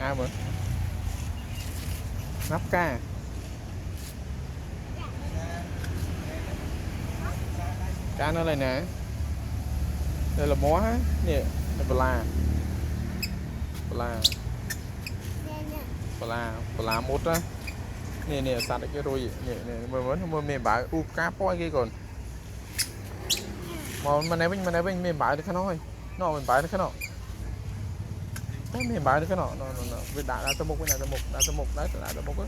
à mà nắp ca cá nó đây nè, đây là mó á nè, đây bala một á nè nè sạt cái đuôi nè nè mới mềm bãi u cá poi kia còn mà này bên mềm bãi được cái nói nó mềm bãi được cái nọ mềm bãi được cái nọ nó bên đá tao một cái này tao một đấy đá tao một á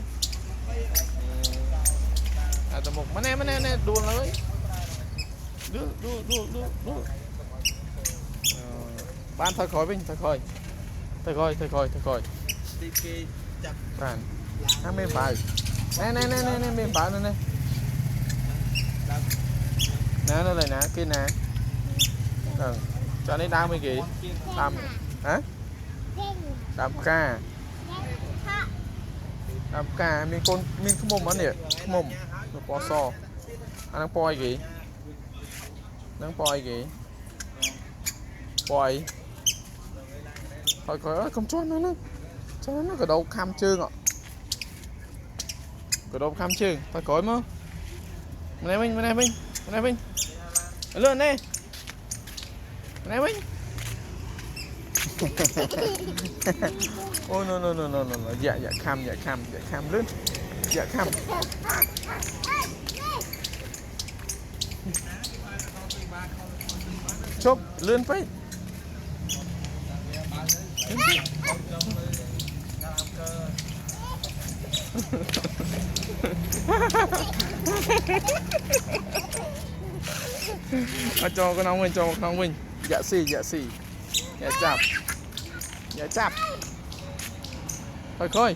đá tao một mà nè đùa lấy đùa ban thôi khỏi bên thôi khỏi bạn nó mềm bãi nè mềm bãi nè nó này nè kia nè cho nên đam mấy kì đam hả đam ca mình con mình không mồm ăn nè mồm nó có so anh đang poi kì poi thôi không cho nó cái đầu kham chương ạ cái đầu kham chương thôi cối mà bên này lên đây này mình ôi no dạ kham lên dạ kham chốt lên phải cho con ông mình dạ xì dạ chạp thôi khôi